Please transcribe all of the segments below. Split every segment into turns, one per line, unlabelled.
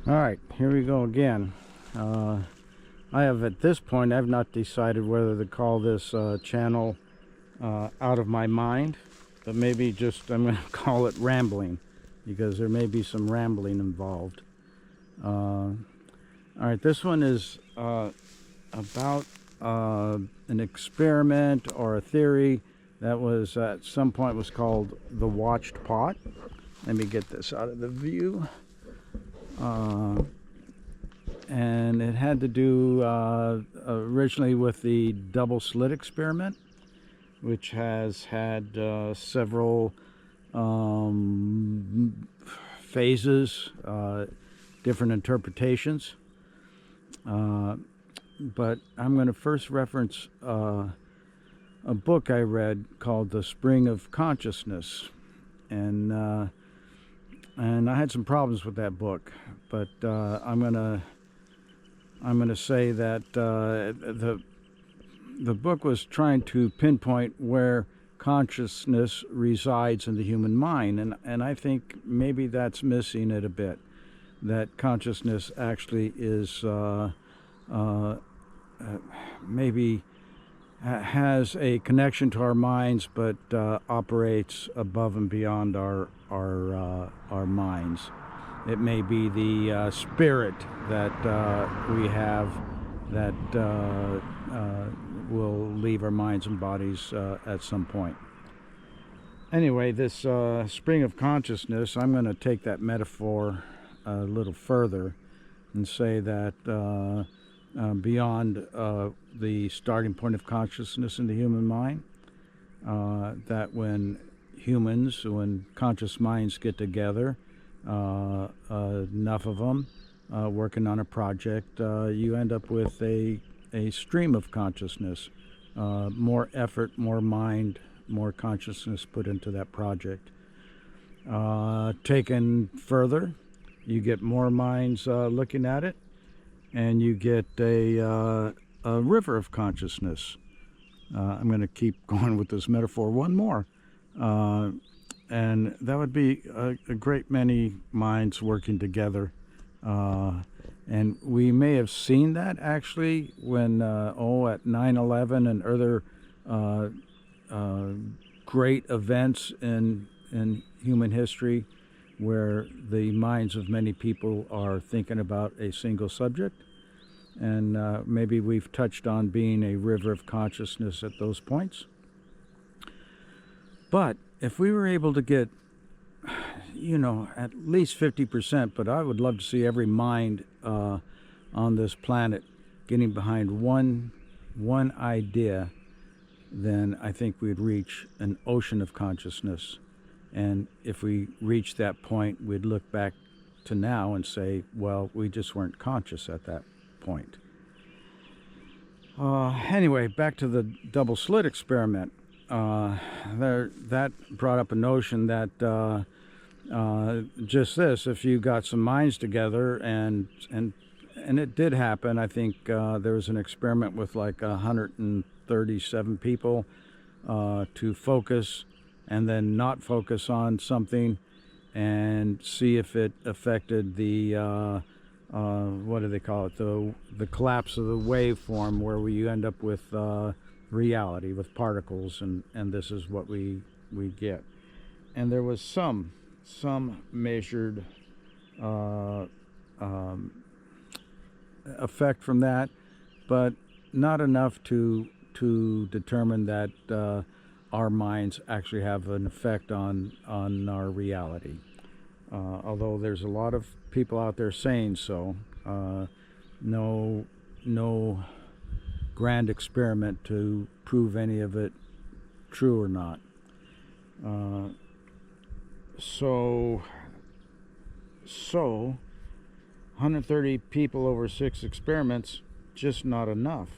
All right, here we go again. I have, at this point, I've not decided whether to call this channel Out of My Mind, but maybe just I'm going to call it Rambling, because there may be some rambling involved. All right, this one is about an experiment or a theory that was at some point was called the watched pot. Let me get this out of the view. And it had to do originally with the double slit experiment, which has had several phases, different interpretations. But I'm going to first reference a book I read called The Spring of Consciousness. And I had some problems with that book, but I'm gonna say that the book was trying to pinpoint where consciousness resides in the human mind, and I think maybe that's missing it a bit. That consciousness actually is maybe has a connection to our minds, but operates above and beyond our minds. It may be the spirit that we have that will leave our minds and bodies at some point. Anyway, this spring of consciousness, I'm going to take that metaphor a little further and say that beyond the starting point of consciousness in the human mind, that when conscious minds get together, enough of them working on a project, you end up with a stream of consciousness, more effort, more mind, more consciousness put into that project. Taken further, you get more minds looking at it, and you get a river of consciousness. I'm going to keep going with this metaphor one more. And that would be a great many minds working together. And we may have seen that actually when, at 9/11 and other great events in human history, where the minds of many people are thinking about a single subject. And maybe we've touched on being a river of consciousness at those points. But if we were able to get, at least 50%, but I would love to see every mind on this planet getting behind one idea, then I think we'd reach an ocean of consciousness. And if we reach that point, we'd look back to now and say, well, we just weren't conscious at that point. Anyway, back to the double slit experiment. That brought up a notion that just this, if you got some minds together, and it did happen. I think there was an experiment with like 137 people to focus and then not focus on something and see if it affected the what do they call it, the collapse of the waveform, where you end up with reality, with particles, and this is what we get. And there was some measured effect from that, but not enough to determine that our minds actually have an effect on our reality. Although there's a lot of people out there saying so. No grand experiment to prove any of it true or not. So 130 people over 6 experiments, just not enough.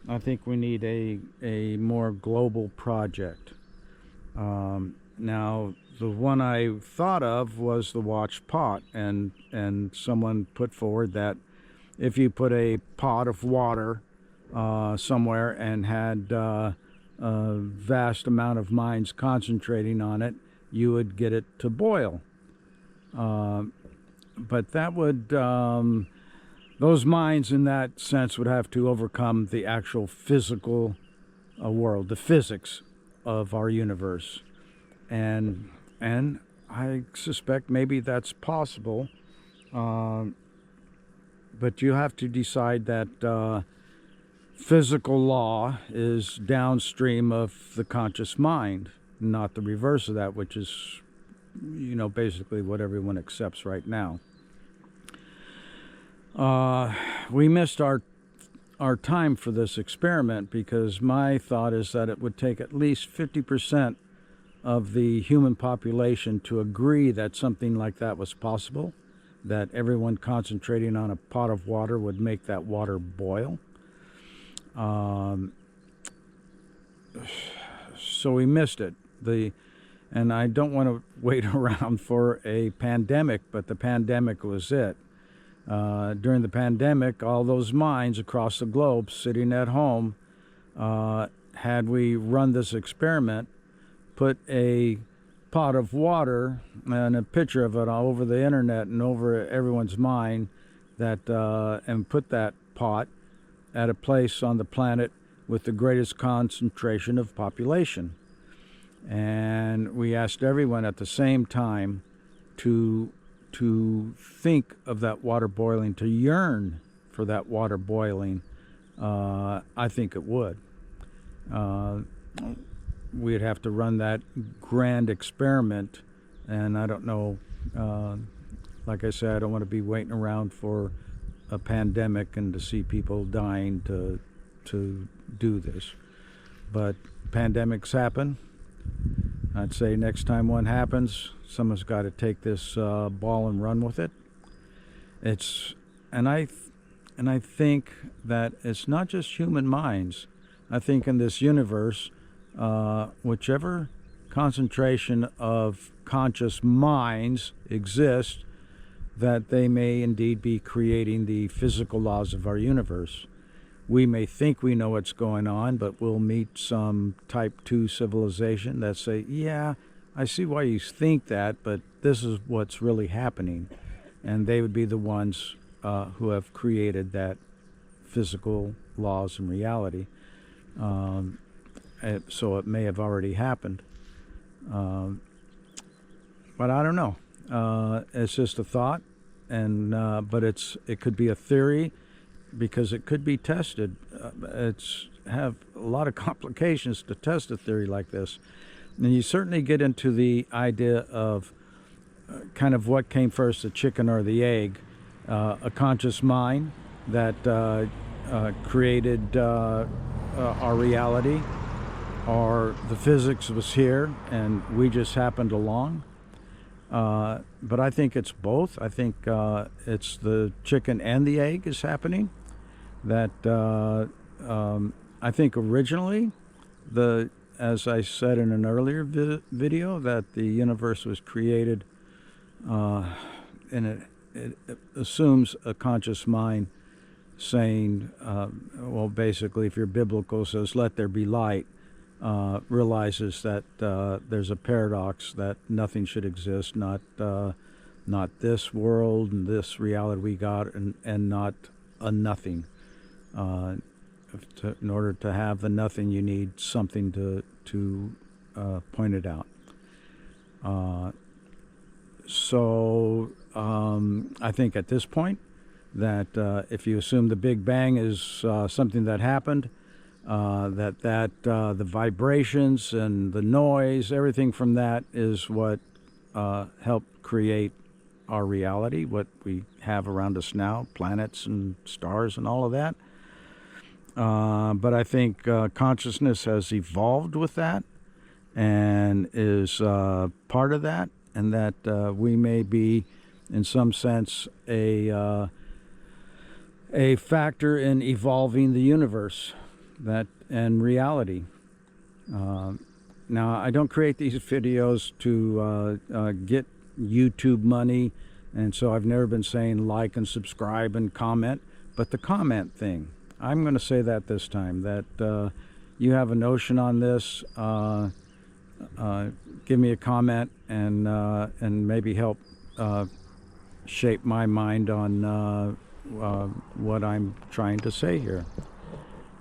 I think we need a more global project. Now, the one I thought of was the watched pot, and someone put forward that if you put a pot of water somewhere and had a vast amount of minds concentrating on it, you would get it to boil. but that would those minds in that sense would have to overcome the actual physical world, the physics of our universe, and I suspect maybe that's possible, but you have to decide that physical law is downstream of the conscious mind, not the reverse of that, which is, basically what everyone accepts right now. We missed our time for this experiment because my thought is that it would take at least 50% of the human population to agree that something like that was possible, that everyone concentrating on a pot of water would make that water boil. So we missed it. And I don't want to wait around for a pandemic, but the pandemic was it. During the pandemic, all those minds across the globe sitting at home, had we run this experiment, put a pot of water and a picture of it all over the internet and over everyone's mind, and put that pot at a place on the planet with the greatest concentration of population. And we asked everyone at the same time to think of that water boiling, to yearn for that water boiling. I think it would. We'd have to run that grand experiment, and I don't know, like I said, I don't want to be waiting around for a pandemic and to see people dying to do this. But pandemics happen. I'd say next time one happens, someone's got to take this ball and run with it. And I think that it's not just human minds. I think in this universe, whichever concentration of conscious minds exists, that they may indeed be creating the physical laws of our universe. We may think we know what's going on, but we'll meet some type 2 civilization that say, yeah, I see why you think that, but this is what's really happening. And they would be the ones who have created that physical laws and reality. So it may have already happened. But I don't know. It's just a thought, but it could be a theory, because it could be tested. It's have a lot of complications to test a theory like this. And you certainly get into the idea of kind of what came first, the chicken or the egg, a conscious mind that created our reality, or the physics was here and we just happened along. But I think it's both. I think it's the chicken and the egg is happening. That I think originally, as I said in an earlier video, that the universe was created, and it assumes a conscious mind saying, well, basically, if you're biblical, says, let there be light, realizes that there's a paradox, that nothing should exist, not this world and this reality we got, and not a nothing. In order to have the nothing, you need something to point it out. So I think at this point that if you assume the Big Bang is something that happened, the vibrations and the noise, everything from that is what helped create our reality, what we have around us now, planets and stars and all of that. But I think consciousness has evolved with that and is part of that, and that we may be, in some sense, a factor in evolving the universe and reality. Now, I don't create these videos to get YouTube money, and so I've never been saying like and subscribe and comment, but the comment thing, I'm going to say that this time, that you have a notion on this, give me a comment and maybe help shape my mind on what I'm trying to say here.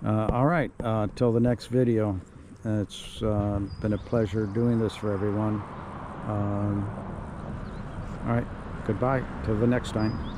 All right, till the next video. It's been a pleasure doing this for everyone. All right, goodbye till the next time.